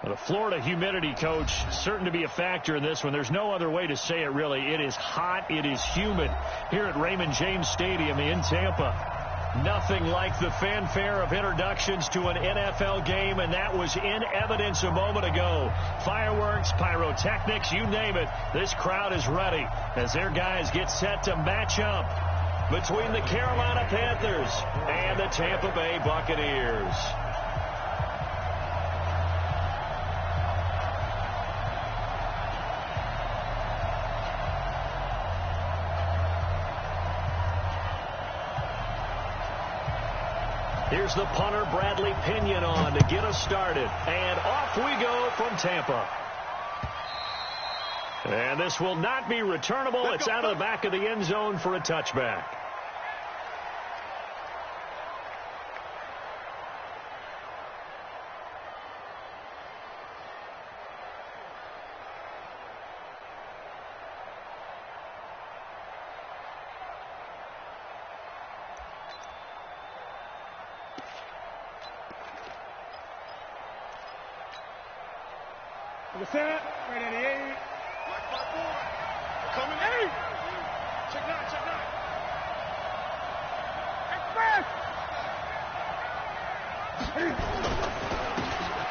The Florida humidity, Coach, certain to be a factor in this one. There's no other way to say it, really. It is hot. It is humid here at Raymond James Stadium in Tampa. Nothing like the fanfare of introductions to an NFL game, and that was in evidence a moment ago. Fireworks, pyrotechnics, you name it. This crowd is ready as their guys get set to match up between the Carolina Panthers and the Tampa Bay Buccaneers. Here's the punter, Bradley Pinion, on to get us started. And off we go from Tampa. And this will not be returnable. It's out of the back of the end zone for a touchback. Set, right at the 8. Black 5-4. Coming 8. Check 9, check 9.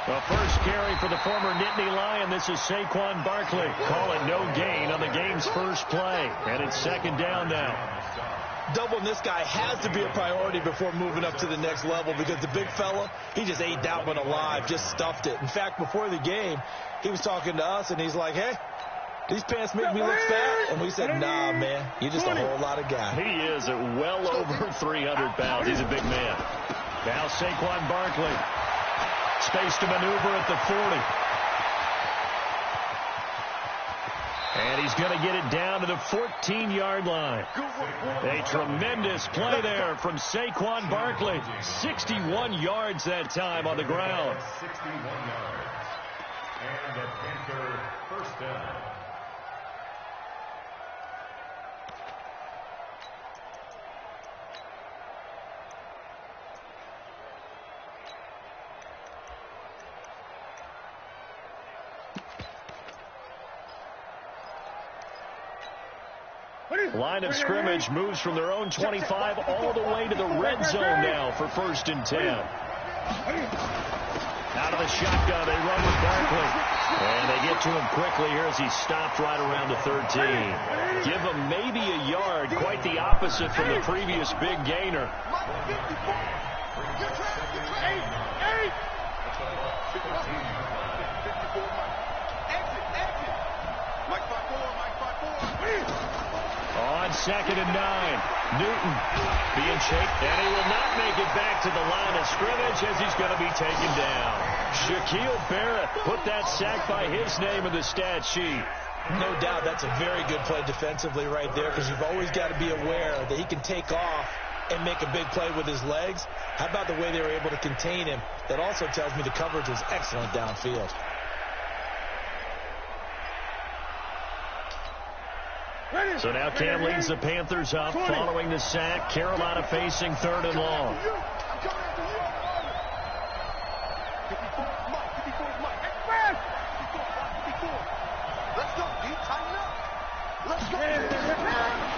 The first carry for the former Nittany Lion. This is Saquon Barkley. Call it no gain on the game's first play. And it's second down now. Doubling this guy has to be a priority before moving up to the next level because the big fella, he just ate that one alive, just stuffed it. In fact, before the game, he was talking to us, and he's like, hey, these pants make me look fat. And we said, nah, man, you're just a whole lot of guy. He is at well over 300 pounds. He's a big man. Now Saquon Barkley. Space to maneuver at the 40. And he's going to get it down to the 14-yard line. A tremendous play there from Saquon Barkley. 61 yards that time on the ground. 61 yards. And the Panther first down. Line of scrimmage moves from their own 25 all the way to the red zone now for 1st and 10. Out of the shotgun, they run with Barkley. And they get to him quickly here as he stopped right around the 13. Give him maybe a yard, quite the opposite from the previous big gainer. On 2nd and 9, Newton being shaped, and he will not make it back to the line of scrimmage as he's going to be taken down. Shaquille Barrett put that sack by his name in the stat sheet. No doubt that's a very good play defensively right there because you've always got to be aware that he can take off and make a big play with his legs. How about the way they were able to contain him? That also tells me the coverage was excellent downfield. So now Cam leads the Panthers up following the sack. Carolina facing 3rd and long.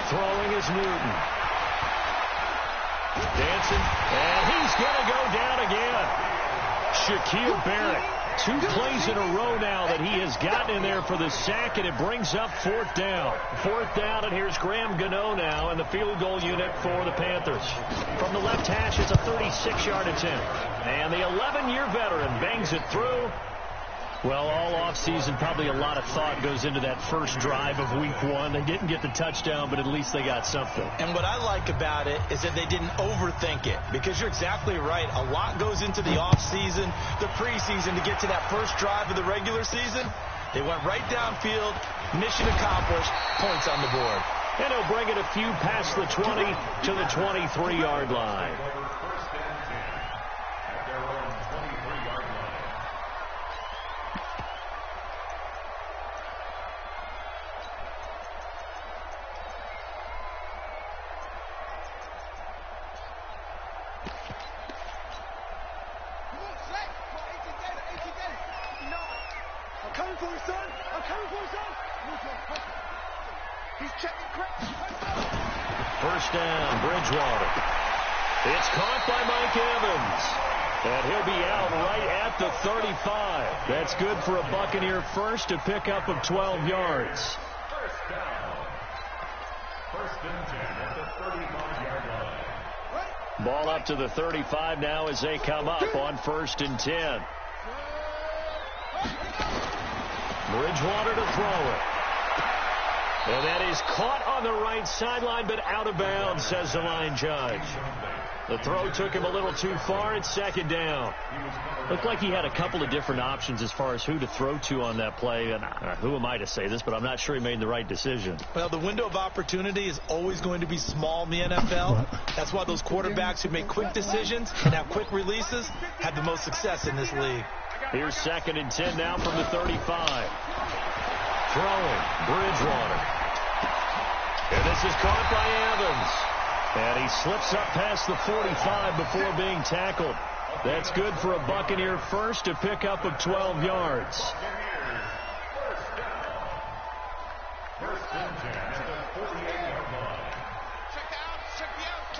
Throwing is Newton. Dancing, and he's going to go down again. Shaquille Barrett. 2 plays in a row now that he has gotten in there for the sack, and it brings up 4th down. 4th down, and here's Graham Gano now in the field goal unit for the Panthers. From the left hash, it's a 36-yard attempt. And the 11-year veteran bangs it through. Well, all offseason, probably a lot of thought goes into that first drive of week 1. They didn't get the touchdown, but at least they got something. And what I like about it is that they didn't overthink it, because you're exactly right. A lot goes into the offseason, the preseason to get to that first drive of the regular season. They went right downfield, mission accomplished, points on the board. And he'll bring it a few past the 20 to the 23-yard line. No. for you, son. I'm coming for you, son. He's checking quick. First down, Bridgewater. It's caught by Mike Evans. And he'll be out right at the 35. That's good for a Buccaneer first, a pickup of 12 yards. First down. First and 10 at the 35-yard line. Ball up to the 35 now as they come up on first and 10. Bridgewater to throw it. And that is caught on the right sideline, but out of bounds, says the line judge. The throw took him a little too far. It's second down. Looked like he had a couple of different options as far as who to throw to on that play. And who am I to say this, but I'm not sure he made the right decision. Well, the window of opportunity is always going to be small in the NFL. That's why those quarterbacks who make quick decisions and have quick releases have the most success in this league. Here's second and 10 now from the 35. Throwing, Bridgewater. And this is caught by Evans. And he slips up past the 45 before being tackled. That's good for a Buccaneer first, a pickup of 12 yards. First and 10 at the 48-yard line. Check me out.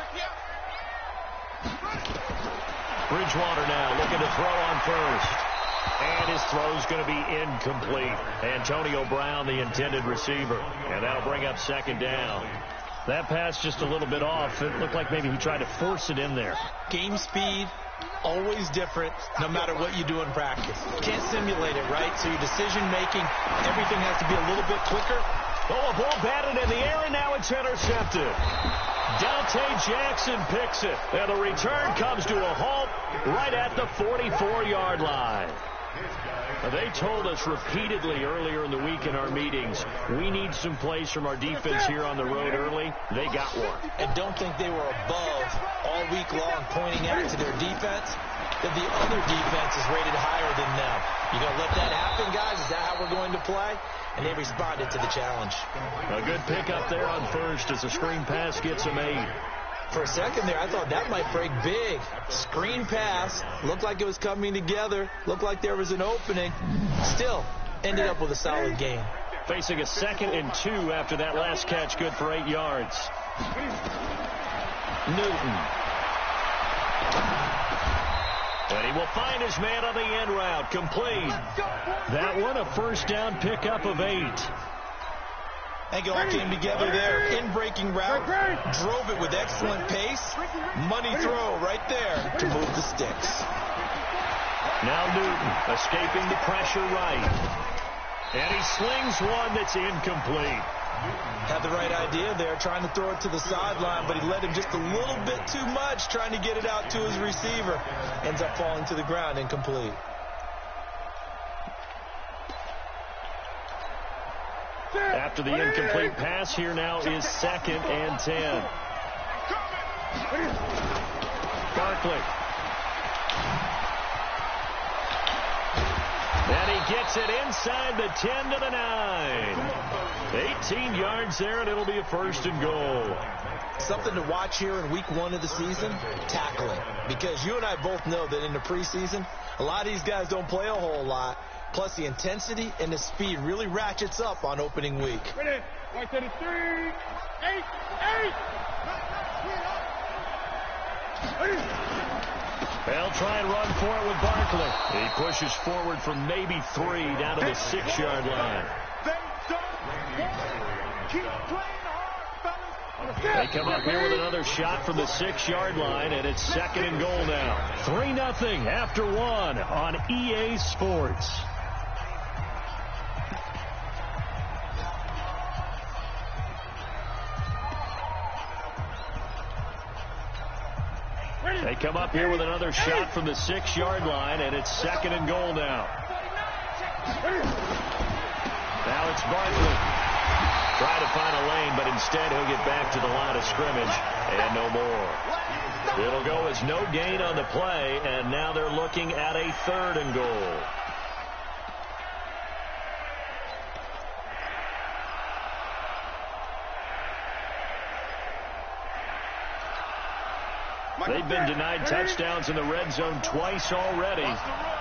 Bridgewater now looking to throw on first. And his throw's going to be incomplete. Antonio Brown, the intended receiver. And that'll bring up second down. That pass just a little bit off. It looked like maybe he tried to force it in there. Game speed, always different, no matter what you do in practice. Can't simulate it, right? So your decision-making, everything has to be a little bit quicker. Oh, a ball batted in the air, and now it's intercepted. Dante Jackson picks it. And the return comes to a halt right at the 44-yard line. They told us repeatedly earlier in the week in our meetings, we need some plays from our defense here on the road early. They got one. And don't think they were above all week long pointing out to their defense that the other defense is rated higher than them. You going to let that happen, guys? Is that how we're going to play? And they responded to the challenge. A good pickup there on first as a screen pass gets him 8. For a second there, I thought that might break big. Screen pass. Looked like it was coming together. Looked like there was an opening. Still, ended up with a solid gain. Facing a 2nd and 2 after that last catch, good for 8 yards. Newton. And he will find his man on the end route. Complete. That one, a first down pickup of 8. I think it all came together there. In-breaking route. Drove it with excellent pace. Money throw right there to move the sticks. Now Newton escaping the pressure right. And he slings one that's incomplete. Had the right idea there, trying to throw it to the sideline, but he led him just a little bit too much, trying to get it out to his receiver. Ends up falling to the ground, incomplete. After the incomplete pass, here now is 2nd and 10. Barkley. And he gets it inside the 10 to the 9. 18 yards there, and it'll be a first and goal. Something to watch here in week 1 of the season, tackling. Because you and I both know that in the preseason, a lot of these guys don't play a whole lot. Plus, the intensity and the speed really ratchets up on opening week. Ready? 1 to the 3. 8. They'll try and run for it with Barkley. He pushes forward from maybe 3 down to the 6-yard line. They come up here with another shot from the 6-yard line, and it's 2nd and goal now. 3-0 after 1 on EA Sports. They come up here with another shot from the 6-yard line, and it's 2nd and goal now. Now it's Barkley. Try to find a lane, but instead he'll get back to the line of scrimmage, and no more. It'll go as no gain on the play, and now they're looking at a 3rd and goal. They've been denied touchdowns in the red zone twice already.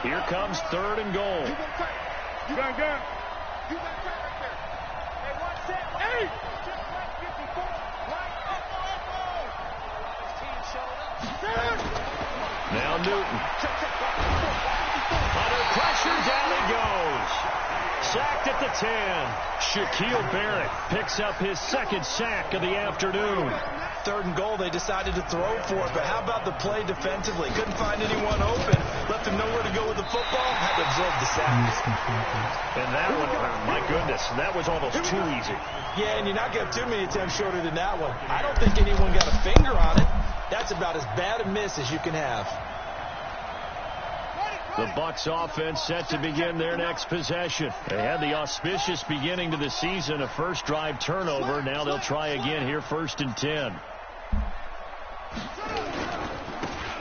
Here comes 3rd and goal. You got gun. You got gun right there. Hey, one set. Hey! Just like 54. Right. Now Newton. Under pressure, down he goes. Sacked at the 10. Shaquille Barrett picks up his second sack of the afternoon. 3rd and goal, they decided to throw for it, but how about the play defensively? Couldn't find anyone open. Left him nowhere to go with the football. Had to absorb the sack. And that one, my goodness, that was almost too easy. Yeah, and you're not going to have too many attempts shorter than that one. I don't think anyone got a finger on it. That's about as bad a miss as you can have. The Bucs offense set to begin their next possession. They had the auspicious beginning to the season, a first drive turnover. Now they'll try again here, 1st and 10.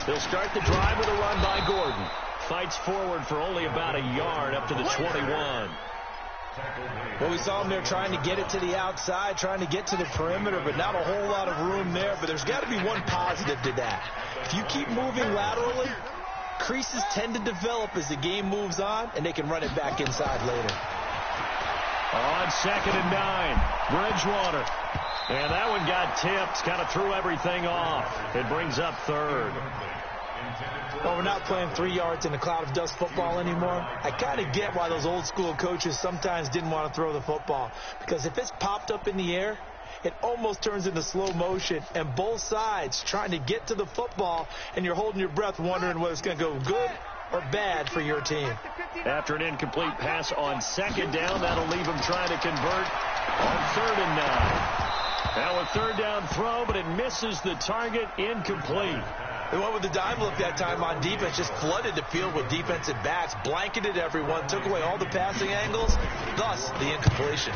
They'll start the drive with a run by Gordon. Fights forward for only about a yard up to the 21. Well, we saw him there trying to get it to the outside, trying to get to the perimeter, but not a whole lot of room there. But there's got to be one positive to that. If you keep moving laterally, creases tend to develop as the game moves on, and they can run it back inside later. On 2nd and 9, Bridgewater. And that one got tipped, kind of threw everything off. It brings up 3rd. Well, we're not playing 3 yards in a cloud of dust football anymore. I kind of get why those old school coaches sometimes didn't want to throw the football. Because if it's popped up in the air, it almost turns into slow motion, and both sides trying to get to the football, and you're holding your breath wondering whether it's going to go good or bad for your team. After an incomplete pass on 2nd down, that'll leave him trying to convert on 3rd and 9. Now a 3rd down throw, but it misses the target, incomplete. They went with the dime look that time on defense, just flooded the field with defensive backs, blanketed everyone, took away all the passing angles, thus the incompletion.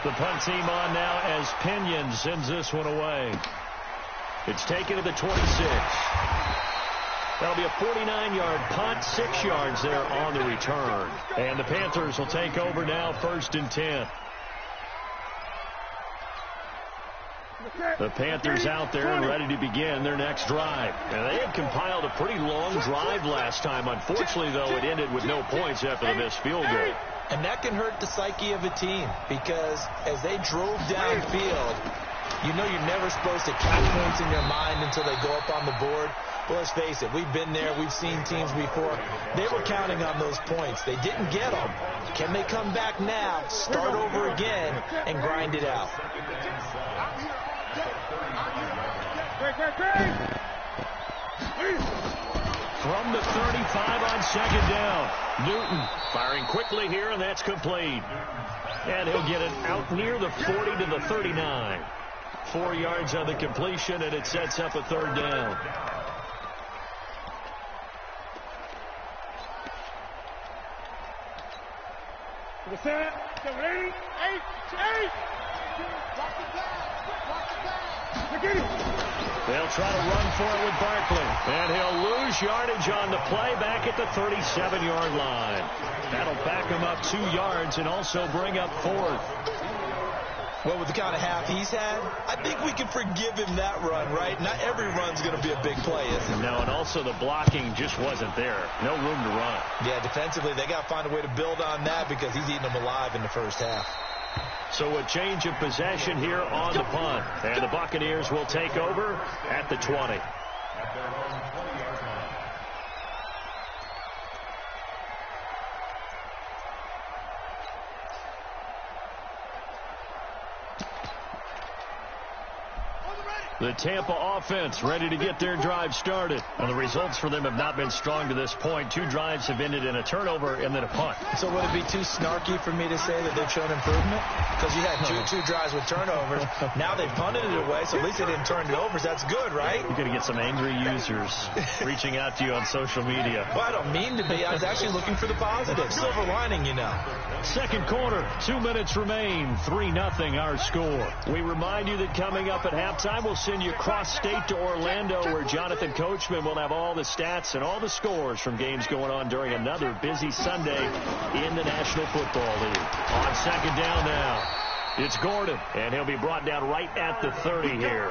The punt team on now as Pinion sends this one away. It's taken to the 26. That'll be a 49-yard punt, 6 yards there on the return. And the Panthers will take over now, 1st and 10. The Panthers out there and ready to begin their next drive. And they had compiled a pretty long drive last time. Unfortunately, though, it ended with no points after the missed field goal. And that can hurt the psyche of a team because as they drove downfield, you know you're never supposed to count points in your mind until they go up on the board. Well, let's face it, we've been there. We've seen teams before. They were counting on those points. They didn't get them. Can they come back now, start over again, and grind it out? From the 35 on 2nd down. Newton firing quickly here, and that's complete. And he'll get it out near the 40 to the 39. 4 yards on the completion, and it sets up a 3rd down. They'll try to run for it with Barkley. And he'll lose yardage on the play back at the 37-yard line. That'll back him up 2 yards and also bring up 4th. Well, with the kind of half he's had, I think we can forgive him that run, right? Not every run's going to be a big play, is it? No, and also the blocking just wasn't there. No room to run. Yeah, defensively, they got to find a way to build on that because he's eating them alive in the first half. So a change of possession here on the punt. And the Buccaneers will take over at the 20. The Tampa offense ready to get their drive started. And the results for them have not been strong to this point. 2 drives have ended in a turnover and then a punt. So would it be too snarky for me to say that they've shown improvement? Because you had two drives with turnovers. Now they've punted it away, so at least they didn't turn it over. So that's good, right? You're going to get some angry users reaching out to you on social media. Well, I don't mean to be. I was actually looking for the positive. Silver lining, you know. Second quarter, 2 minutes remain. 3-0 our score. We remind you that coming up at halftime, we'll send you cross-state to Orlando, where Jonathan Coachman will have all the stats and all the scores from games going on during another busy Sunday in the National Football League. On 2nd down now, it's Gordon, and he'll be brought down right at the 30 here.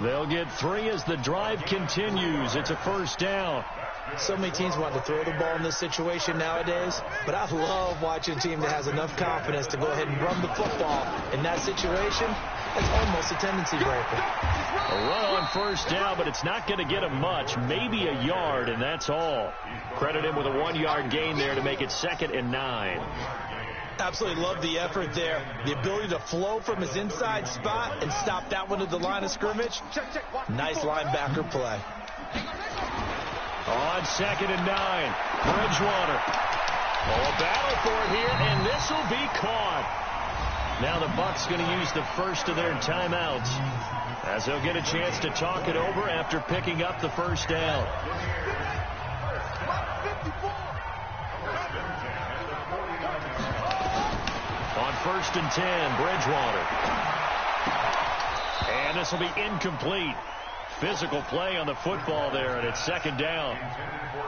They'll get 3 as the drive continues. It's a 1st down. So many teams want to throw the ball in this situation nowadays, but I love watching a team that has enough confidence to go ahead and run the football. In that situation, that's almost a tendency breaker. A run on first down, but it's not going to get him much, maybe a yard, and that's all. Credit him with a 1-yard gain there to make it 2nd and 9. Absolutely love the effort there. The ability to flow from his inside spot and stop that one at the line of scrimmage. Nice linebacker play. On 2nd and 9, Bridgewater. Oh, a battle for it here, and this will be caught. Now the Bucs going to use the first of their timeouts as they'll get a chance to talk it over after picking up the first down. On 1st and 10, Bridgewater. And this will be incomplete. Physical play on the football there, and it's 2nd down.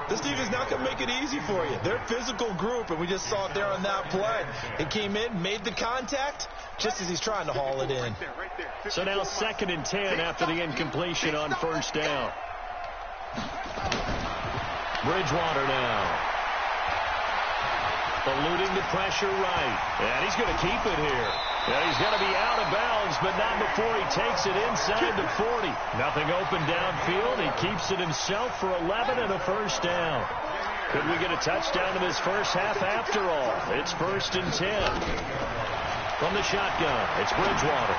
This team is not going to make it easy for you. They're a physical group, and we just saw it there on that play. He came in, made the contact, just as he's trying to haul it in. So now 2nd and 10 after the incompletion on 1st down. Bridgewater now. Eluding the pressure right. And he's going to keep it here. And he's going to be out of bounds, but not before he takes it inside the 40. Nothing open downfield. He keeps it himself for 11 and a first down. Could we get a touchdown in this first half after all? It's 1st and 10. From the shotgun, it's Bridgewater.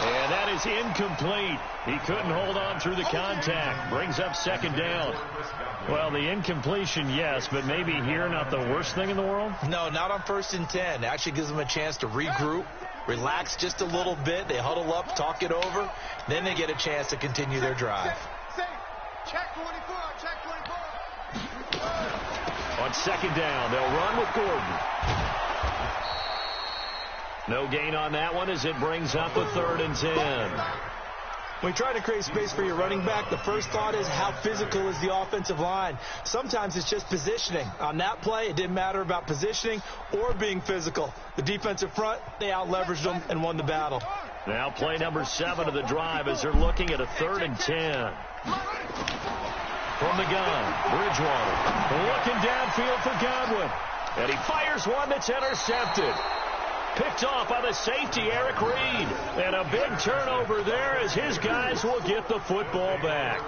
And that is incomplete. He couldn't hold on through the contact. Brings up 2nd down. Well, the incompletion, yes, but maybe here not the worst thing in the world? No, not on 1st and 10. It actually gives them a chance to regroup, relax just a little bit. They huddle up, talk it over. Then they get a chance to continue their drive. Check 24, check 24. On 2nd down, they'll run with Gordon. No gain on that one as it brings up a 3rd and 10. When you try to create space for your running back, the first thought is how physical is the offensive line. Sometimes it's just positioning. On that play, it didn't matter about positioning or being physical. The defensive front, they out-leveraged them and won the battle. Now play number 7 of the drive as they're looking at a 3rd and 10. From the gun, Bridgewater looking downfield for Godwin. And he fires one that's intercepted. Picked off by the safety, Eric Reed. And a big turnover there as his guys will get the football back.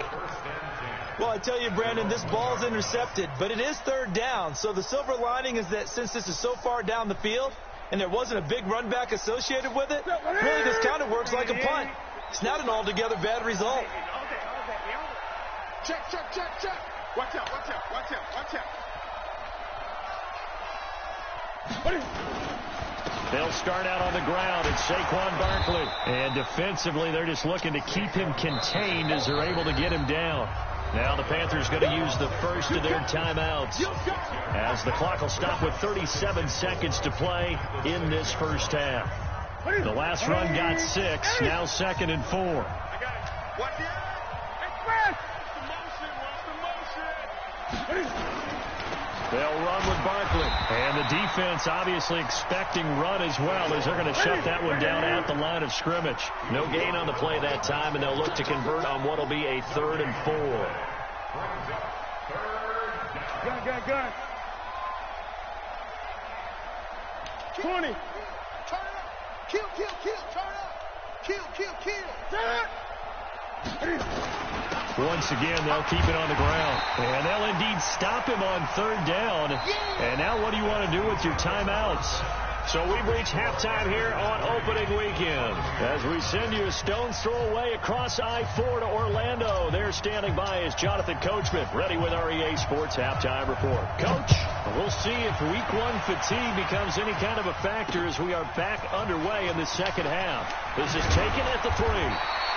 Well, I tell you, Brandon, this ball's intercepted, but it is 3rd down. So the silver lining is that since this is so far down the field and there wasn't a big run back associated with it, really this kind of works like a punt. It's not an altogether bad result. Check. Watch out. They'll start out on the ground. It's Saquon Barkley. And defensively, they're just looking to keep him contained as they're able to get him down. Now the Panthers going to use the first of their timeouts as the clock will stop with 37 seconds to play in this first half. The last run got 6. Now 2nd and 4. I got it. Watch it. Express. What's the motion? They'll run with Barkley. And the defense obviously expecting run as well as they're going to shut that one down at the line of scrimmage. No gain on the play that time, and they'll look to convert on what will be a 3rd and 4. Gun. 20. Turn up. Kill. Turn up. Kill. Turn up. Once again, they'll keep it on the ground. And they'll indeed stop him on 3rd down. And now what do you want to do with your timeouts? So we've reached halftime here on opening weekend. As we send you a stone's throw away across I-4 to Orlando. There standing by is Jonathan Coachman, ready with our EA Sports Halftime Report. Coach, we'll see if week 1 fatigue becomes any kind of a factor as we are back underway in the second half. This is taken at the 3.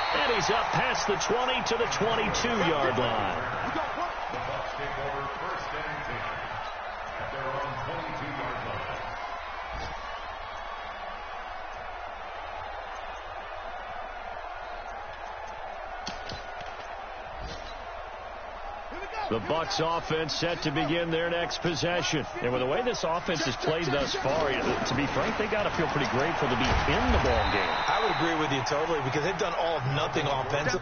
And he's up past the 20 to the 22-yard line. The Bucs take over 1st and 10 at their own 22-yard line. The Bucs offense set to begin their next possession. And with the way this offense has played thus far, to be frank, they got to feel pretty grateful to be in the ball game. I would agree with you totally because they've done all of nothing offensive.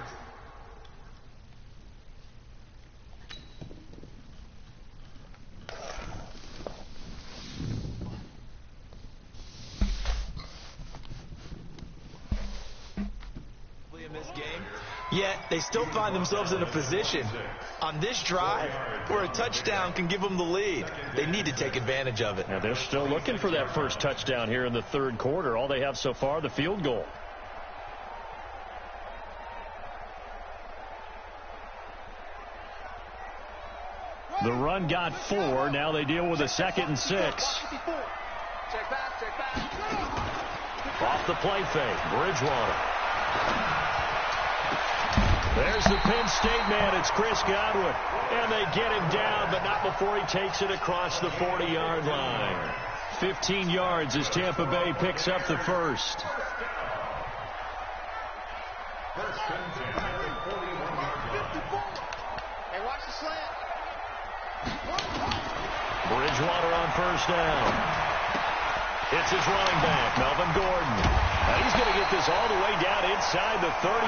Yet, they still find themselves in a position on this drive where a touchdown can give them the lead. They need to take advantage of it. Now they're still looking for that first touchdown here in the third quarter. All they have so far, the field goal. The run got 4. Now they deal with a 2nd and 6. Check back. Off the play fake. Bridgewater. There's the Penn State man. It's Chris Godwin. And they get him down, but not before he takes it across the 40-yard line. 15 yards as Tampa Bay picks up the first. Hey, watch the slant. Bridgewater on first down. It's his running back, Melvin Gordon. Now he's going to get this all the way down inside the 35.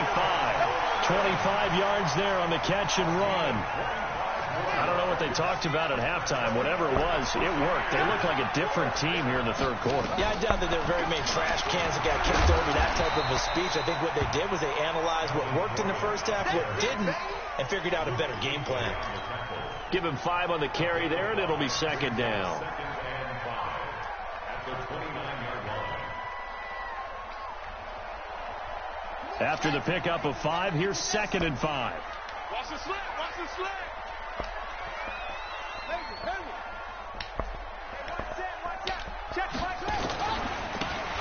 25 yards there on the catch and run. I don't know what they talked about at halftime. Whatever it was, it worked. They look like a different team here in the third quarter. Yeah, I doubt that there are very many trash cans that got kicked over, that type of a speech. I think what they did was they analyzed what worked in the first half, what didn't, and figured out a better game plan. Give him 5 on the carry there, and it'll be 2nd down. After the pickup of 5, here's 2nd and 5. Watch the slant. Watch the slant.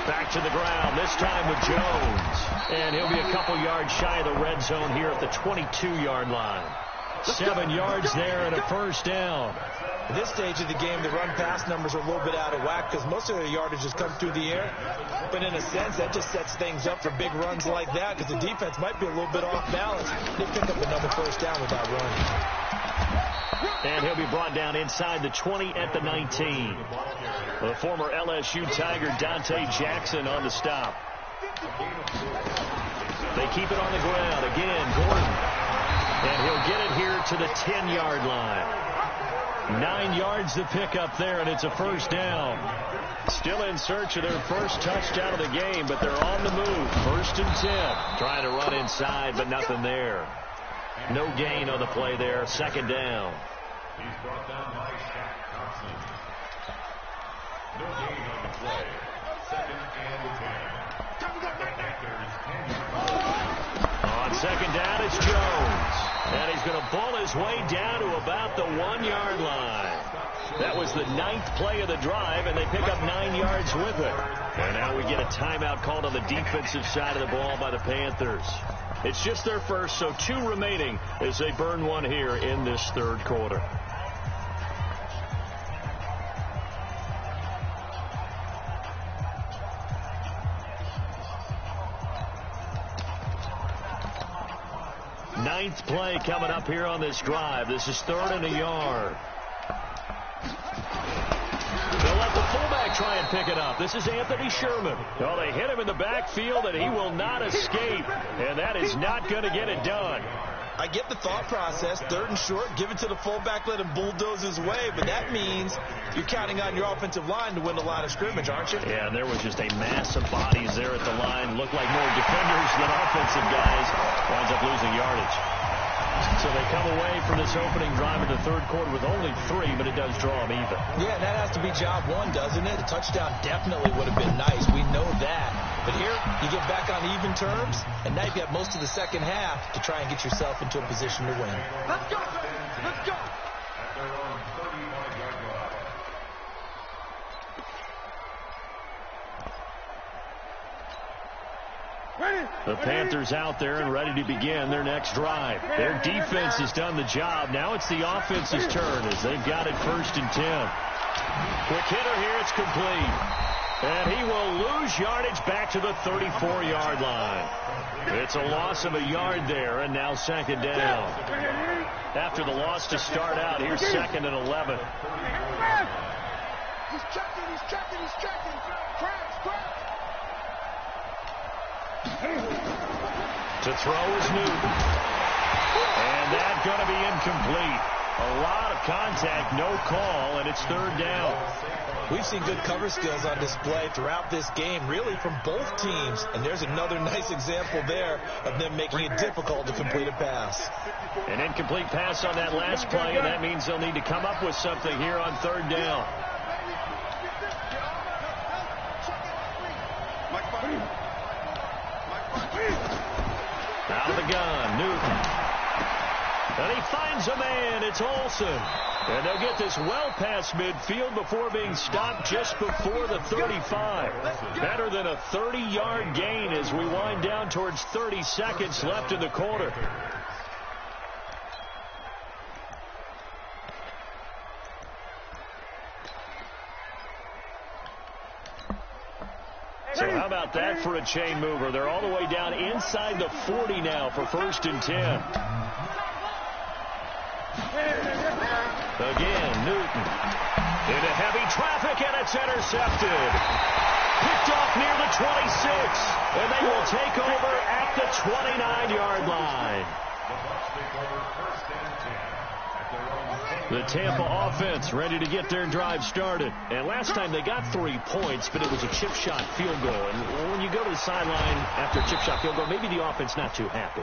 Back to the ground, this time with Jones. And he'll be a couple yards shy of the red zone here at the 22-yard line. 7 yards there and a first down. At this stage of the game, the run-pass numbers are a little bit out of whack because most of their yardage has come through the air. But in a sense, that just sets things up for big runs like that because the defense might be a little bit off balance. They pick up another first down with that run. And he'll be brought down inside the 20 at the 19. The former LSU Tiger Dante Jackson on the stop. They keep it on the ground. Again, Gordon. And he'll get it here to the 10-yard line. 9 yards to pick up there, and it's a first down. Still in search of their first touchdown of the game, but they're on the move. 1st and 10. Trying to run inside, but nothing there. No gain on the play there. 2nd down. He's brought down by Shaq Thompson. No gain on the play. 2nd and 10. On 2nd down, it's Jones. And he's going to ball his way down to about the 1-yard line. That was the 9th play of the drive, and they pick up 9 yards with it. And now we get a timeout called on the defensive side of the ball by the Panthers. It's just their first, so 2 remaining as they burn one here in this third quarter. Ninth play coming up here on this drive. This is 3rd and a yard. They'll let the fullback try and pick it up. This is Anthony Sherman. Oh, they hit him in the backfield, and he will not escape. And that is not going to get it done. I get the thought process. 3rd and short, give it to the fullback, let him bulldoze his way. But that means you're counting on your offensive line to win the line of scrimmage, aren't you? Yeah, and there was just a mass of bodies there at the line. Looked like more defenders than offensive guys. Winds up losing yardage. So they come away from this opening drive in the third quarter with only 3, but it does draw them even. Yeah, that has to be job 1, doesn't it? A touchdown definitely would have been nice. We know that. But here, you get back on even terms, and now you've got most of the second half to try and get yourself into a position to win. Let's go. Let's go. At their own 35-yard line. The Panthers out there and ready to begin their next drive. Their defense has done the job. Now it's the offense's turn as they've got it 1st and 10. Quick hitter here. It's complete. And he will lose yardage back to the 34-yard line. It's a loss of a yard there, and now 2nd down. After the loss to start out, here's 2nd and 11. He's checking. Crash. To throw is Newton. And that's going to be incomplete. A lot of contact, no call, and it's 3rd down. We've seen good cover skills on display throughout this game, really from both teams. And there's another nice example there of them making it difficult to complete a pass. An incomplete pass on that last play, and that means they'll need to come up with something here on third down. Out of the gun, Newton. And he finds a man. It's Olsen. And they'll get this well past midfield before being stopped just before the 35. Better than a 30-yard gain as we wind down towards 30 seconds left in the quarter. So how about that for a chain mover? They're all the way down inside the 40 now for 1st and 10. Again, Newton into heavy traffic, and it's intercepted. Picked off near the 26, and they will take over at the 29-yard line. The Tampa offense ready to get their drive started. And last time they got 3 points, but it was a chip shot field goal. And when you go to the sideline after a chip shot field goal, maybe the offense not too happy.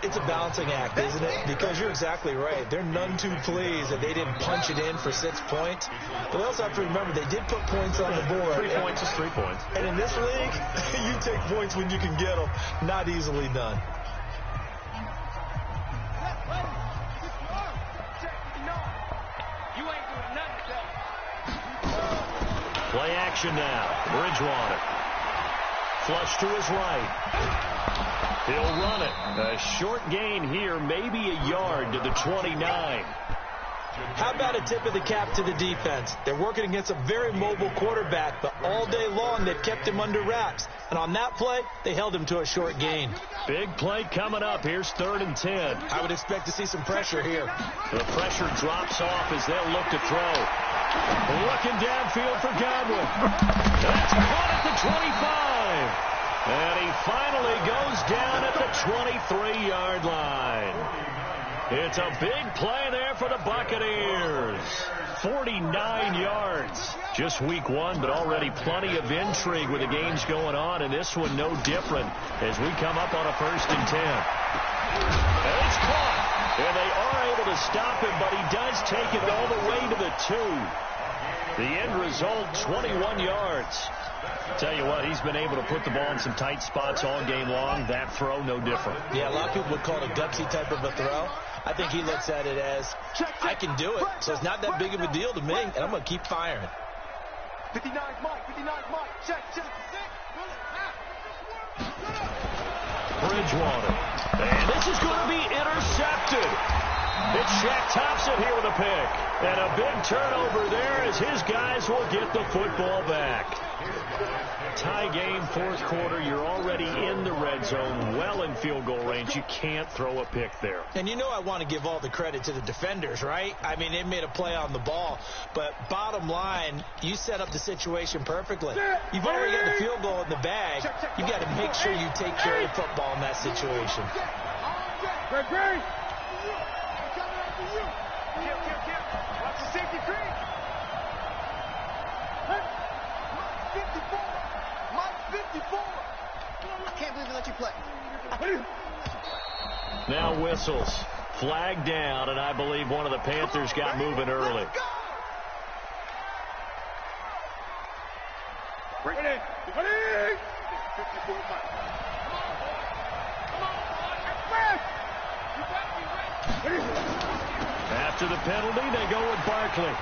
It's a balancing act, isn't it? Because you're exactly right. They're none too pleased that they didn't punch it in for 6 points. But they also have to remember they did put points on the board. 3 points is 3 points. And in this league, you take points when you can get them. Not easily done. Play action now. Bridgewater. Flush to his right. He'll run it. A short gain here, maybe a yard to the 29. How about a tip of the cap to the defense? They're working against a very mobile quarterback, but all day long they've kept him under wraps. And on that play, they held him to a short gain. Big play coming up. Here's 3rd and 10. I would expect to see some pressure here. The pressure drops off as they'll look to throw. Looking downfield for Godwin. That's caught at the 25. And he finally goes down at the 23-yard line. It's a big play there for the Buccaneers. 49 yards. Just week 1, but already plenty of intrigue with the games going on, and this one no different as we come up on a 1st and 10. And it's caught. And they are able to stop him, but he does take it all the way to the 2. The end result, 21 yards. Tell you what, he's been able to put the ball in some tight spots all game long. That throw, no different. Yeah, a lot of people would call it a gutsy type of a throw. I think he looks at it as, I can do it, so it's not that big of a deal to me, and I'm going to keep firing. 59 Mike, 59 Mike, check. Bridgewater. And this is going to be intercepted. It's Shaq Thompson here with a pick. And a big turnover there as his guys will get the football back. Tie game, 4th quarter. You're already in the red zone, well in field goal range. You can't throw a pick there. And you know I want to give all the credit to the defenders, right? I mean, they made a play on the ball. But bottom line, you set up the situation perfectly. You've already got the field goal in the bag. You've got to make sure you take care of the football in that situation. Great. Watch the safety creep. Mike 54. I can't believe they let you play. Now whistles. Flag down, and I believe one of the Panthers got moving early. Ready. 54 Mike. After the penalty, they go with Barkley.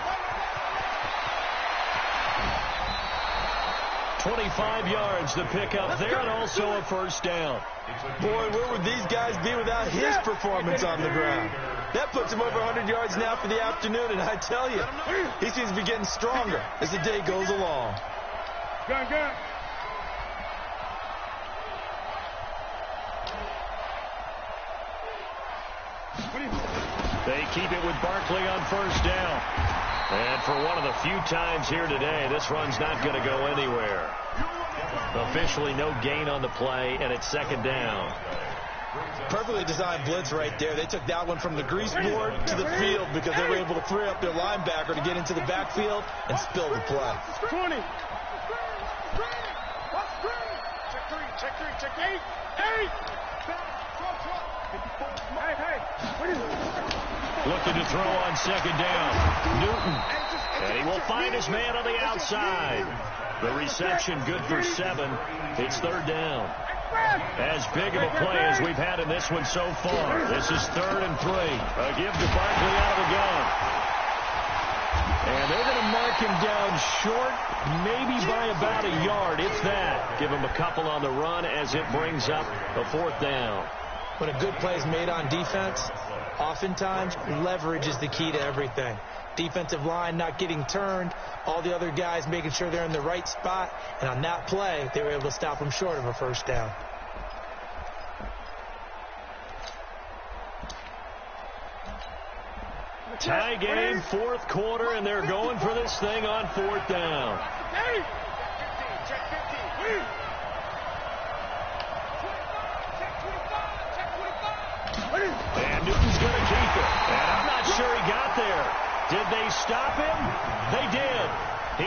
25 yards to pick up there, and also a 1st down. Boy, where would these guys be without his performance on the ground? That puts him over 100 yards now for the afternoon, and I tell you, he seems to be getting stronger as the day goes along. Gun. They keep it with Barkley on 1st down. And for one of the few times here today, this run's not going to go anywhere. Officially no gain on the play, and it's 2nd down. Perfectly designed blitz right there. They took that one from the grease board to the field because they were able to free up their linebacker to get into the backfield and spill the play. 20. Check three, check 8. Hey, what is it? Looking to throw on second down. Newton. And he will find his man on the outside. The reception good for 7. It's third down. As big of a play as we've had in this one so far. This is 3rd and 3. A give to Barkley out of the gun. And they're going to mark him down short, maybe by about a yard, if that. Give him a couple on the run as it brings up a 4th down. When a good play is made on defense, oftentimes leverage is the key to everything. Defensive line not getting turned, all the other guys making sure they're in the right spot, and on that play, they were able to stop him short of a 1st down. Tie game, 4th quarter, and they're going for this thing on 4th down. And Newton's going to keep it. And I'm not sure he got there. Did they stop him? They did.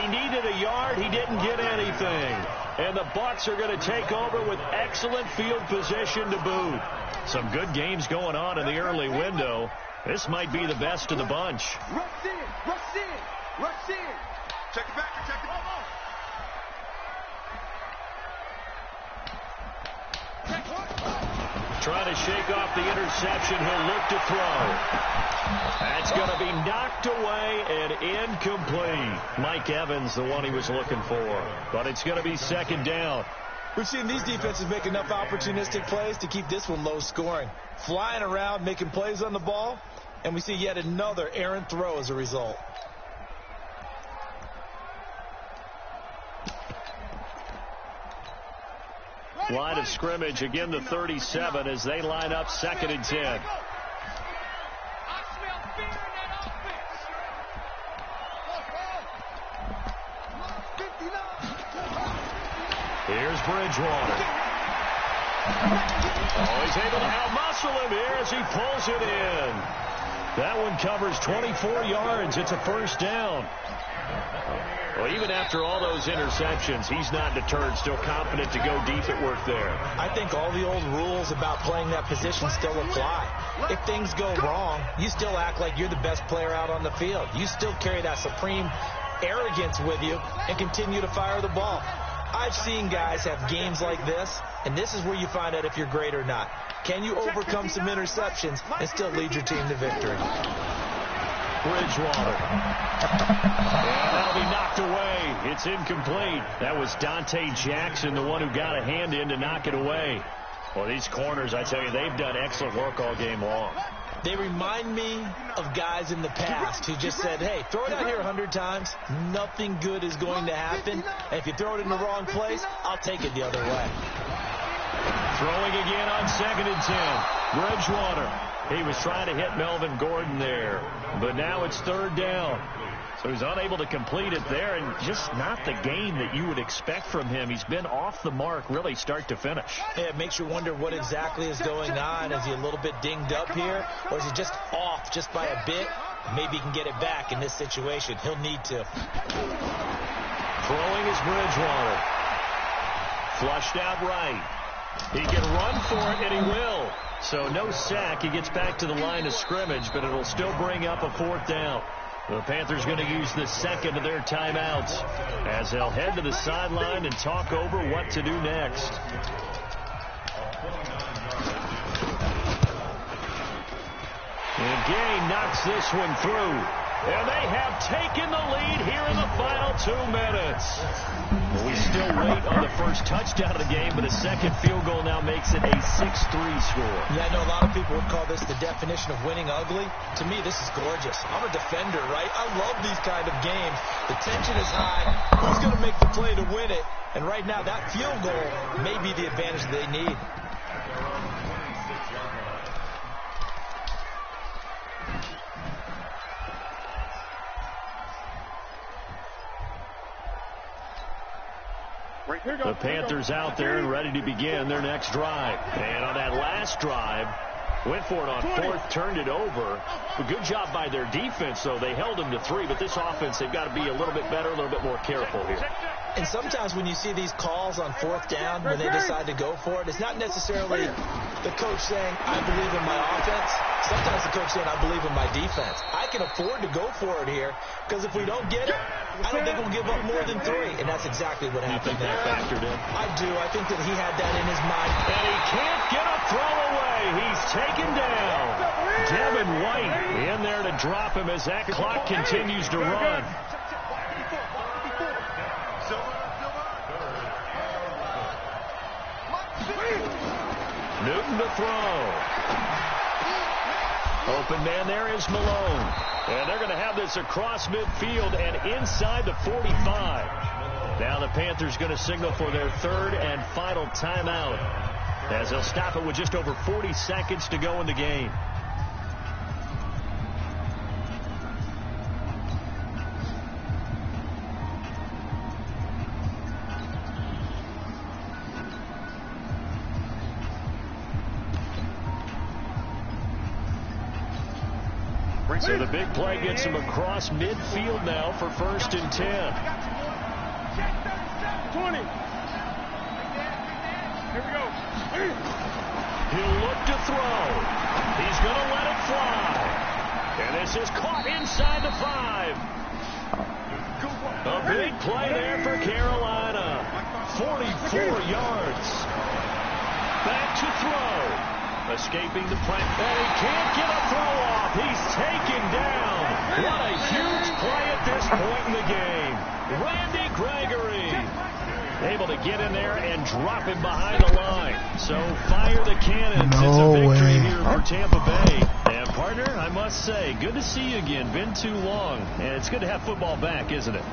He needed a yard. He didn't get anything. And the Bucs are going to take over with excellent field position to boot. Some good games going on in the early window. This might be the best of the bunch. Rush in. Check it back, check it back. Trying to shake off the interception. He'll look to throw. That's going to be knocked away and incomplete. Mike Evans, the one he was looking for. But it's going to be 2nd down. We've seen these defenses make enough opportunistic plays to keep this one low scoring. Flying around, making plays on the ball, and we see yet another errant throw as a result. Line of scrimmage, again the 37 as they line up 2nd and 10. Here's Bridgewater. Oh, he's able to outmuscle him here as he pulls it in. That one covers 24 yards. It's a 1st down. Well, even after all those interceptions, he's not deterred, still confident to go deep at work there. I think all the old rules about playing that position still apply. If things go wrong, you still act like you're the best player out on the field. You still carry that supreme arrogance with you and continue to fire the ball. I've seen guys have games like this, and this is where you find out if you're great or not. Can you overcome some interceptions and still lead your team to victory? Bridgewater. And that'll be knocked away. It's incomplete. That was Dante Jackson, the one who got a hand in to knock it away. Well, these corners, I tell you, they've done excellent work all game long. They remind me of guys in the past who just said, hey, throw it out here 100 times. Nothing good is going to happen. And if you throw it in the wrong place, I'll take it the other way. Throwing again on 2nd and 10. Bridgewater. He was trying to hit Melvin Gordon there. But now it's 3rd down. So he's unable to complete it there, and just not the game that you would expect from him. He's been off the mark really start to finish. Yeah, it makes you wonder what exactly is going on. Is he a little bit dinged up here, or is he just off just by a bit? Maybe he can get it back in this situation. He'll need to. Throwing is Bridgewater. Flushed out right. He can run for it, and he will. So no sack. He gets back to the line of scrimmage, but it'll still bring up a 4th down. The Panthers going to use the second of their timeouts as they'll head to the sideline and talk over what to do next. And Gay knocks this one through. And they have taken the lead here in the final 2 minutes. We still wait on the first touchdown of the game, but a second field goal now makes it a 6-3 score. Yeah, I know a lot of people would call this the definition of winning ugly. To me, this is gorgeous. I'm a defender, right? I love these kind of games. The tension is high. Who's going to make the play to win it? And right now, that field goal may be the advantage they need. The Panthers out there and ready to begin their next drive. And on that last drive, went for it on fourth, turned it over. A good job by their defense, though. They held them to 3, but this offense, they've got to be a little bit better, a little bit more careful here. And sometimes when you see these calls on fourth down, when they decide to go for it, it's not necessarily the coach saying, I believe in my offense. Sometimes the coach saying, I believe in my defense. I can afford to go for it here because if we don't get it, I don't think we'll give up more than 3. And that's exactly what happened there. You think that factored in? I do. I think that he had that in his mind. And he can't get a throw away. He's taken down. Devin White in there to drop him as that clock continues to run. Newton to throw. Open man there is Malone. And they're going to have this across midfield and inside the 45. Now the Panthers going to signal for their third and final timeout as they'll stop it with just over 40 seconds to go in the game. So the big play gets him across midfield now for 1st and 10. 20. Here we go. He'll look to throw. He's going to let it fly. And this is caught inside the 5. A big play there for Carolina. 44 yards. Back to throw. Escaping the play. And he can't get a throw off. He's taken down. What a huge play at this point in the game. Randy Gregory able to get in there and drop him behind the line. So fire the cannons. It's a victory here for Tampa Bay. And partner, I must say, good to see you again. Been too long. And it's good to have football back, isn't it?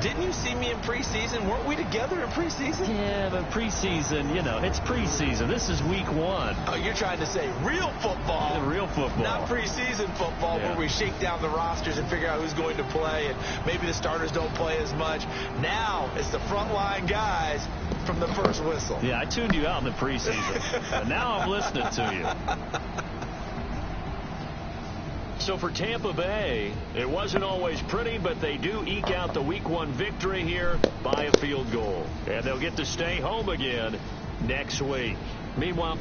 Didn't you see me in preseason? Weren't we together in preseason? Yeah, but preseason, you know, it's preseason. This is week 1. Oh, you're trying to say real football. Yeah, real football. Not preseason football where we shake down the rosters and figure out who's going to play, and maybe the starters don't play as much. Now it's the frontline guys from the first whistle. Yeah, I tuned you out in the preseason. But now I'm listening to you. So for Tampa Bay, it wasn't always pretty, but they do eke out the week 1 victory here by a field goal. And they'll get to stay home again next week. Meanwhile,